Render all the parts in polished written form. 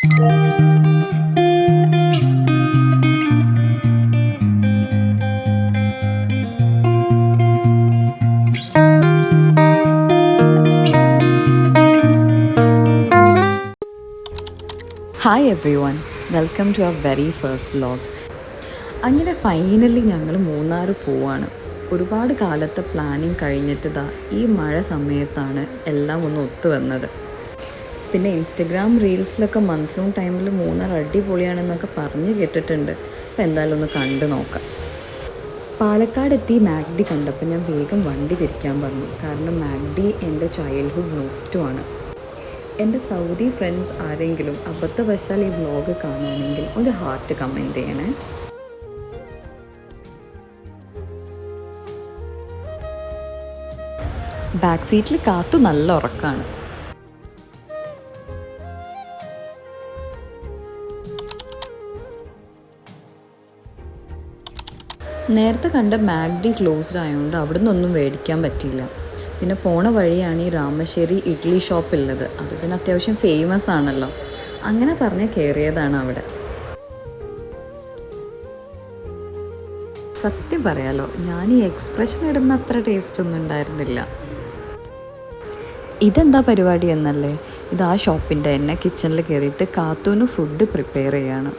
Hi every one, welcome to our very first vlog. അങ്ങനെ finally ഞങ്ങൾ മൂന്നാർ പോവാണ്. ഒരുപാട് കാലത്തെ പ്ലാനിങ് കഴിഞ്ഞിട്ട് ഈ മഴ സമയത്താണ് എല്ലാം ഒന്ന് ഒത്തു വന്നത്. പിന്നെ ഇൻസ്റ്റഗ്രാം റീൽസിലൊക്കെ മൺസൂൺ ടൈമിൽ മൂന്നാർ അടിപൊളിയാണെന്നൊക്കെ പറഞ്ഞ് കേട്ടിട്ടുണ്ട്. അപ്പോൾ എന്തായാലും ഒന്ന് കണ്ടു നോക്കാം. പാലക്കാട് എത്തി മാഗ്ഡി കണ്ടപ്പോൾ ഞാൻ വേഗം വണ്ടി തിരിക്കാൻ പറഞ്ഞു. കാരണം മാഗ്ഡി എൻ്റെ ചൈൽഡ്ഹുഡ് നോസ്റ്റുമാണ്. എൻ്റെ സൗദി ഫ്രണ്ട്സ് ആരെങ്കിലും അബദ്ധവശാൽ ഈ വ്ലോഗ് കാണുകയാണെങ്കിൽ ഒരു ഹാർട്ട് കമൻറ്റ് ചെയ്യണേ. ബാക്ക് സീറ്റിൽ കാത്തു നല്ല ഉറക്കമാണ്. നേരത്തെ കണ്ട മാഗ്ഡി ക്ലോസ്ഡ് ആയതുകൊണ്ട് അവിടെ നിന്നൊന്നും മേടിക്കാൻ പറ്റിയില്ല. പിന്നെ പോണ വഴിയാണ് ഈ രാമശ്ശേരി ഇഡ്ഡലി ഷോപ്പ് ഉള്ളത്. അത് പിന്നെ അത്യാവശ്യം ഫേമസ് ആണല്ലോ, അങ്ങനെ പറഞ്ഞ് കയറിയതാണ് അവിടെ. സത്യം പറയാലോ, ഞാൻ ഈ എക്സ്പ്രഷൻ ഇടുന്ന അത്ര ടേസ്റ്റ് ഒന്നും ഉണ്ടായിരുന്നില്ല. ഇതെന്താ പരിപാടി എന്നല്ലേ, ഇത് ആ ഷോപ്പിൻ്റെ തന്നെ കിച്ചണിൽ കയറിയിട്ട് കാത്തൂന് ഫുഡ് പ്രിപ്പയർ ചെയ്യാണ്.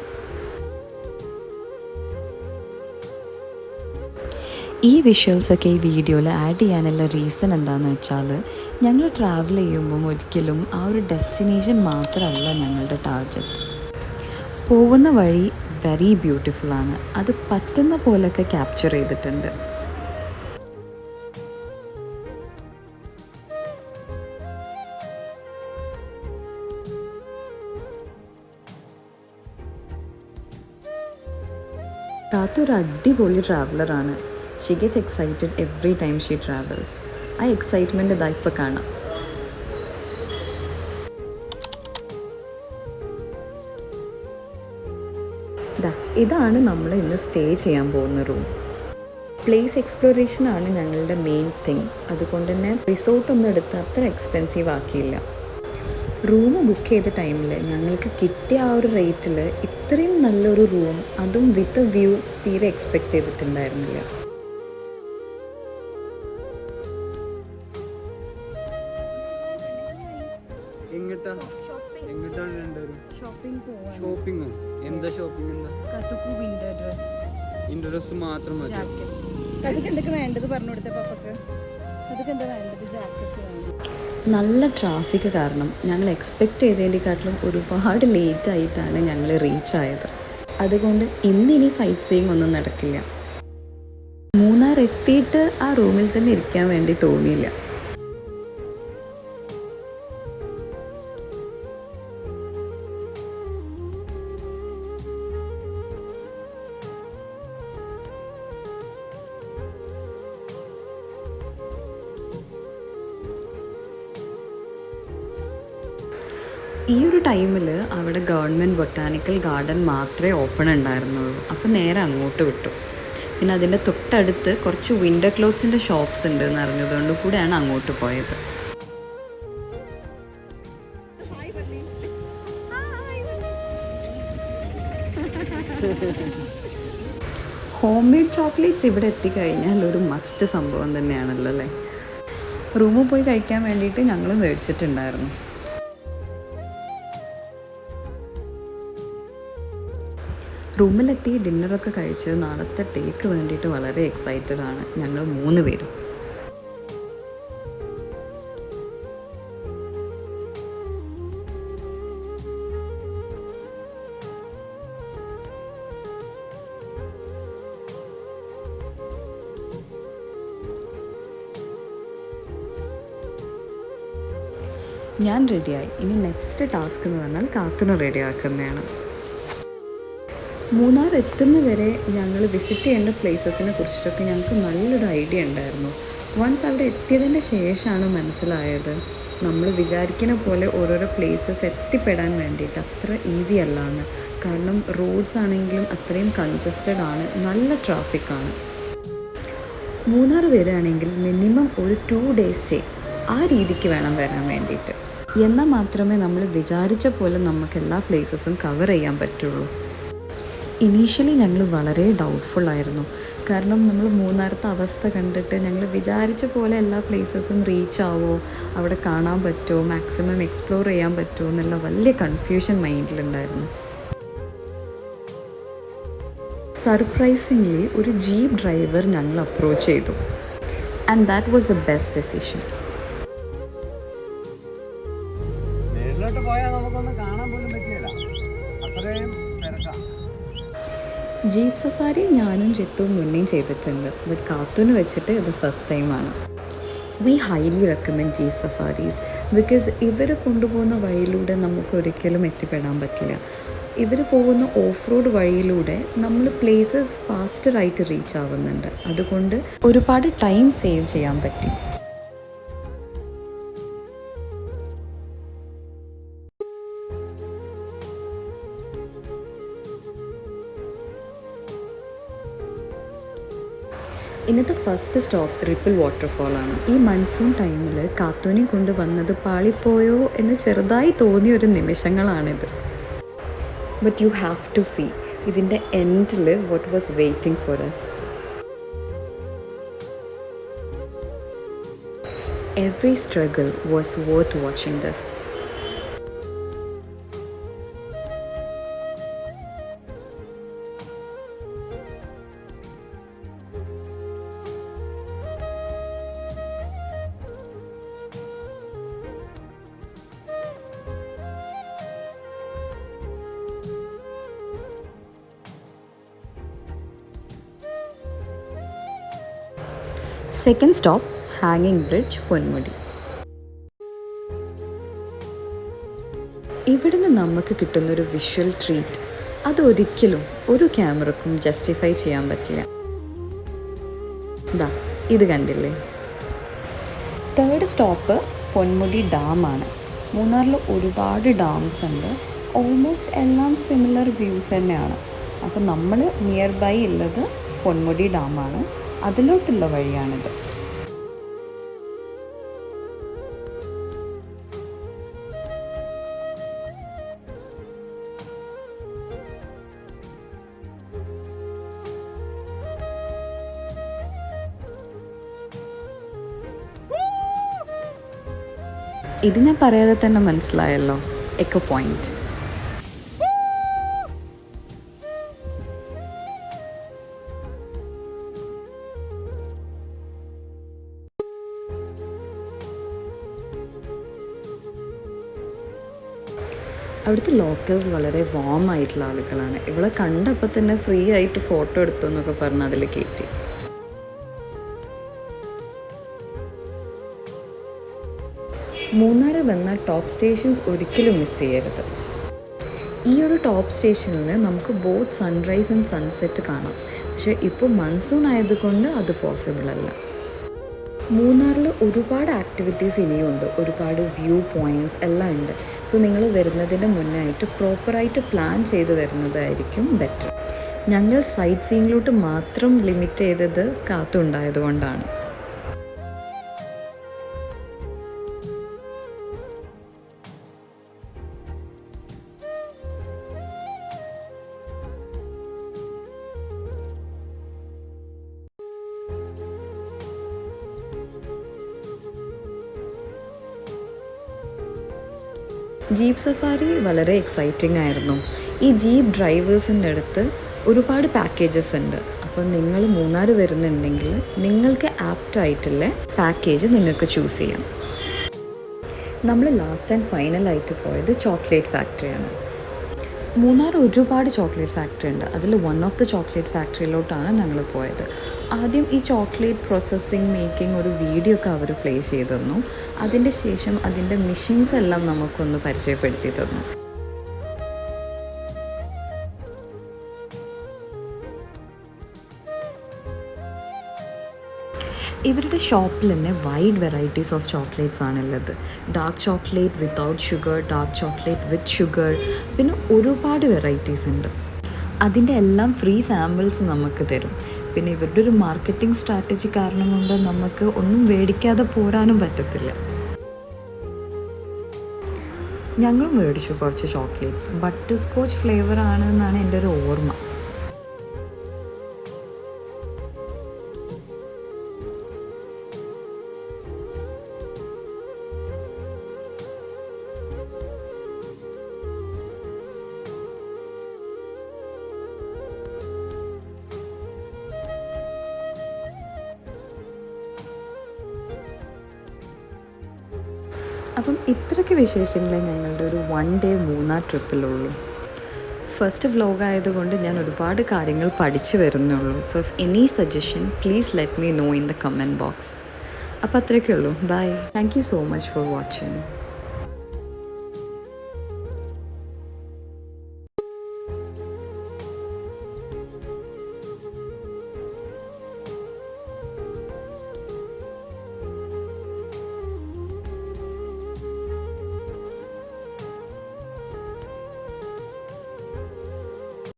ഈ വിഷ്വൽസൊക്കെ ഈ വീഡിയോയിൽ ആഡ് ചെയ്യാനുള്ള റീസൺ എന്താണെന്ന് വെച്ചാൽ, ഞങ്ങൾ ട്രാവൽ ചെയ്യുമ്പം ഒരിക്കലും ആ ഒരു ഡെസ്റ്റിനേഷൻ മാത്രമല്ല ഞങ്ങളുടെ ടാർഗറ്റ്. പോകുന്ന വഴി വെരി ബ്യൂട്ടിഫുള്ളാണ്. അത് പറ്റുന്ന പോലെയൊക്കെ ക്യാപ്ചർ ചെയ്തിട്ടുണ്ട്. കാത്തു ഒരു അടിപൊളി ട്രാവലറാണ്. She gets excited every time she travels. ആ എക്സൈറ്റ്മെൻറ്റ് ഇതാ ഇപ്പോൾ കാണാം. ഇതാണ് നമ്മൾ ഇന്ന് സ്റ്റേ ചെയ്യാൻ പോകുന്ന റൂം. പ്ലേസ് എക്സ്പ്ലോറേഷനാണ് ഞങ്ങളുടെ മെയിൻ തിങ്. അതുകൊണ്ട് തന്നെ റിസോർട്ടൊന്നും എടുത്ത് അത്ര എക്സ്പെൻസീവ് ആക്കിയില്ല. റൂം ബുക്ക് ചെയ്ത ടൈമിൽ ഞങ്ങൾക്ക് കിട്ടിയ ആ ഒരു റേറ്റിൽ ഇത്രയും നല്ലൊരു റൂം, അതും വിത്ത് വ്യൂ, തീരെ എക്സ്പെക്റ്റ് ചെയ്തിട്ടുണ്ടായിരുന്നില്ല. നല്ല ട്രാഫിക് കാരണം ഞങ്ങൾ എക്സ്പെക്റ്റ് ചെയ്തതിനെക്കാട്ടിലും ഒരുപാട് ലേറ്റ് ആയിട്ടാണ് ഞങ്ങൾ റീച്ച് ആയത്. അതുകൊണ്ട് ഇന്നിനി സൈറ്റ് സീയിങ് ഒന്നും നടക്കില്ല. മൂന്നാർ എത്തിയിട്ട് ആ റൂമിൽ തന്നെ ഇരിക്കാൻ വേണ്ടി തോന്നിയില്ല. ഈ ഒരു ടൈമിൽ അവിടെ ഗവൺമെൻറ് ബൊട്ടാനിക്കൽ ഗാർഡൻ മാത്രമേ ഓപ്പൺ ഉണ്ടായിരുന്നുള്ളൂ. അപ്പോൾ നേരെ അങ്ങോട്ട് വിട്ടു. പിന്നെ അതിൻ്റെ തൊട്ടടുത്ത് കുറച്ച് വിൻ്റർ ക്ലോത്ത്സിൻ്റെ ഷോപ്സ് ഉണ്ട് എന്ന് അറിഞ്ഞതുകൊണ്ട് കൂടെയാണ് അങ്ങോട്ട് പോയത്. ഹോം മെയ്ഡ് ചോക്ലേറ്റ്സ് ഇവിടെ എത്തിക്കഴിഞ്ഞാൽ ഒരു മസ്റ്റ് സംഭവം തന്നെയാണല്ലോ അല്ലേ. റൂമിൽ പോയി കഴിക്കാൻ വേണ്ടിയിട്ട് ഞങ്ങൾ മേടിച്ചിട്ടുണ്ടായിരുന്നു. റൂമിലെത്തി ഡിന്നറൊക്കെ കഴിച്ച് നാളത്തെ ഡേക്ക് വേണ്ടിയിട്ട് വളരെ എക്സൈറ്റഡ് ആണ് ഞങ്ങൾ 3 പേരും. ഞാൻ റെഡിയായി. ഇനി നെക്സ്റ്റ് ടാസ്ക് എന്ന് പറഞ്ഞാൽ കാത്തുനെ റെഡിയാക്കുന്നതാണ്. മൂന്നാർ എത്തുന്നവരെ ഞങ്ങൾ വിസിറ്റ് ചെയ്യേണ്ട പ്ലേസസിനെ കുറിച്ചിട്ടൊക്കെ ഞങ്ങൾക്ക് നല്ലൊരു ഐഡിയ ഉണ്ടായിരുന്നു. വൺസ് അവിടെ എത്തിയതിൻ്റെ ശേഷമാണ് മനസ്സിലായത് നമ്മൾ വിചാരിക്കുന്ന പോലെ ഓരോരോ പ്ലേസസ് എത്തിപ്പെടാൻ വേണ്ടിയിട്ട് അത്ര ഈസി അല്ലാന്ന്. കാരണം റോഡ്സ് ആണെങ്കിലും അത്രയും കൺജസ്റ്റഡ് ആണ്, നല്ല ട്രാഫിക്കാണ്. മൂന്നാർ വരികയാണെങ്കിൽ മിനിമം ഒരു 2 days സ്റ്റേ ആ രീതിക്ക് വേണം വരാൻ വേണ്ടിയിട്ട്. എന്നാൽ മാത്രമേ നമ്മൾ വിചാരിച്ച പോലെ നമുക്ക് എല്ലാ പ്ലേസസും കവർ ചെയ്യാൻ പറ്റുള്ളൂ. ഇനീഷ്യലി ഞങ്ങൾ വളരെ ഡൗട്ട്ഫുള്ളായിരുന്നു. കാരണം നമ്മൾ മൂന്നാറത്തെ അവസ്ഥ കണ്ടിട്ട് ഞങ്ങൾ വിചാരിച്ച പോലെ എല്ലാ പ്ലേസസും റീച്ച് ആവോ, അവിടെ കാണാൻ പറ്റുമോ, മാക്സിമം എക്സ്പ്ലോർ ചെയ്യാൻ പറ്റുമോ എന്നുള്ള വലിയ കൺഫ്യൂഷൻ മൈൻഡിലുണ്ടായിരുന്നു. സർപ്രൈസിംഗ്ലി ഒരു ജീപ്പ് ഡ്രൈവർ ഞങ്ങൾ അപ്രോച്ച് ചെയ്തു. And that was the best decision. Jeep safari ഞാനും ജിത്തും മുന്നേയും ചെയ്തിട്ടുണ്ട്. ബട്ട് കാത്തൂന് വെച്ചിട്ട് ഇത് ഫസ്റ്റ് ടൈമാണ്. We highly recommend jeep safaris because ഇവർ കൊണ്ടുപോകുന്ന വഴിയിലൂടെ നമുക്ക് ഒരിക്കലും എത്തിപ്പെടാൻ പറ്റില്ല. ഇവർ പോകുന്ന ഓഫ് റോഡ് വഴിയിലൂടെ നമ്മൾ പ്ലേസസ് ഫാസ്റ്ററായിട്ട് റീച്ച് ആവുന്നുണ്ട്. അതുകൊണ്ട് ഒരുപാട് ടൈം സേവ് ചെയ്യാൻ പറ്റി. ഇന്നത്തെ ഫസ്റ്റ് സ്റ്റോപ്പ് ട്രിപ്പിൾ വാട്ടർഫോളാണ്. ഈ മൺസൂൺ ടൈമിൽ കാത്തൂനെ കൊണ്ട് വന്നത് പാളിപ്പോയോ എന്ന് ചെറുതായി തോന്നിയൊരു നിമിഷങ്ങളാണിത്. But you have to see ഇതിൻ്റെ എൻഡിൽ what was waiting for us. Every struggle was worth watching this. Second stop ഹാങ്ങിങ് ബ്രിഡ്ജ് പൊന്മുടി. ഇവിടുന്ന് നമുക്ക് കിട്ടുന്നൊരു വിഷ്വൽ ട്രീറ്റ് അതൊരിക്കലും ഒരു ക്യാമറക്കും ജസ്റ്റിഫൈ ചെയ്യാൻ പറ്റില്ല. ദാ ഇത് കണ്ടില്ലേ. തേർഡ് സ്റ്റോപ്പ് പൊന്മുടി ഡാമാണ്. മൂന്നാറിൽ ഒരുപാട് ഡാംസ് ഉണ്ട്. ഓൾമോസ്റ്റ് എല്ലാം സിമിലർ വ്യൂസ് തന്നെയാണ്. അപ്പോൾ നമ്മൾ നിയർ ബൈ ഉള്ളത് പൊന്മുടി ഡാമാണ്. അതിലോട്ടുള്ള വഴിയാണിത്. ഇത് ഞാൻ പറയാതെ തന്നെ മനസ്സിലായല്ലോ, എക്കോ പോയിന്റ്. അവിടുത്തെ ലോക്കൽസ് വളരെ വാം ആയിട്ടുള്ള ആളുകളാണ്. ഇവളെ കണ്ടപ്പോൾ തന്നെ ഫ്രീ ആയിട്ട് ഫോട്ടോ എടുത്തു എന്നൊക്കെ പറഞ്ഞ് അതിൽ കയറ്റി. മൂന്നാർ വന്ന ടോപ്പ് സ്റ്റേഷൻസ് ഒരിക്കലും മിസ് ചെയ്യരുത്. ഈ ഒരു ടോപ്പ് സ്റ്റേഷനിൽ നമുക്ക് ബോത്ത് സൺറൈസ് ആൻഡ് സൺസെറ്റ് കാണാം. പക്ഷേ ഇപ്പോൾ മൺസൂൺ ആയതുകൊണ്ട് അത് പോസിബിൾ അല്ല. മൂന്നാറിൽ ഒരുപാട് ആക്ടിവിറ്റീസ് ഇനിയുണ്ട്, ഒരുപാട് വ്യൂ പോയിൻറ്റ്സ് എല്ലാം ഉണ്ട്. സോ നിങ്ങൾ വരുന്നതിന് മുന്നായിട്ട് പ്രോപ്പറായിട്ട് പ്ലാൻ ചെയ്ത് വരുന്നതായിരിക്കും ബെറ്റർ. ഞങ്ങൾ സൈറ്റ് സീയിങ്ങിലോട്ട് മാത്രം ലിമിറ്റ് ചെയ്തത് കാത്തുണ്ടായതുകൊണ്ടാണ്. ജീപ്പ് സഫാരി വളരെ എക്സൈറ്റിംഗ് ആയിരുന്നു. ഈ ജീപ്പ് ഡ്രൈവേഴ്സിൻ്റെ അടുത്ത് ഒരുപാട് പാക്കേജസ് ഉണ്ട്. അപ്പോൾ നിങ്ങൾ മൂന്നാർ വരുന്നുണ്ടെങ്കിൽ നിങ്ങൾക്ക് ആപ്റ്റായിട്ടുള്ള പാക്കേജ് നിങ്ങൾക്ക് ചൂസ് ചെയ്യാം. നമ്മൾ ലാസ്റ്റ് ആൻഡ് ഫൈനലായിട്ട് പോയത് ചോക്ലേറ്റ് ഫാക്ടറിയാണ്. മൂന്നാർ ഒരുപാട് ചോക്ലേറ്റ് ഫാക്ടറി ഉണ്ട്. അതിൽ വൺ ഓഫ് ദ ചോക്ലേറ്റ് ഫാക്ടറിയിലോട്ടാണ് ഞങ്ങൾ പോയത്. ആദ്യം ഈ ചോക്ലേറ്റ് പ്രോസസ്സിങ് മേക്കിംഗ് ഒരു വീഡിയോ ഒക്കെ അവർ പ്ലേ ചെയ്ത് തന്നു. അതിൻ്റെ ശേഷം അതിൻ്റെ മെഷീൻസ് എല്ലാം നമുക്കൊന്ന് പരിചയപ്പെടുത്തി തന്നു. ഇവരുടെ ഷോപ്പിൽ തന്നെ വൈഡ് വെറൈറ്റീസ് ഓഫ് ചോക്ലേറ്റ്സ് ആണുള്ളത്. Dark chocolate without sugar, dark chocolate with sugar, പിന്നെ ഒരുപാട് വെറൈറ്റീസ് ഉണ്ട്. അതിൻ്റെ എല്ലാം ഫ്രീ സാമ്പിൾസ് നമുക്ക് തരും. പിന്നെ ഇവരുടെ ഒരു മാർക്കറ്റിംഗ് സ്ട്രാറ്റജി കാരണം കൊണ്ട് നമുക്ക് ഒന്നും മേടിക്കാതെ പോരാനും പറ്റത്തില്ല. ഞങ്ങളും മേടിച്ചു കുറച്ച് ചോക്ലേറ്റ്സ്. ബട്ടർ സ്കോച്ച് ഫ്ലേവർ ആണ് എന്നാണ് എൻ്റെ ഒരു ഓർമ്മ. അപ്പം ഇത്രയ്ക്ക് വിശേഷങ്ങളെ ഞങ്ങളുടെ ഒരു 1 ഡേ മൂന്നാർ ട്രിപ്പിലുള്ളൂ. ഫസ്റ്റ് വ്ലോഗ് ആയതുകൊണ്ട് ഞാൻ ഒരുപാട് കാര്യങ്ങൾ പഠിച്ചു വരുന്നുള്ളൂ. So if any suggestion please let me know in the comment box. അപ്പോൾ അത്രയൊക്കെ ഉള്ളൂ. Bye. Thank you so much for watching.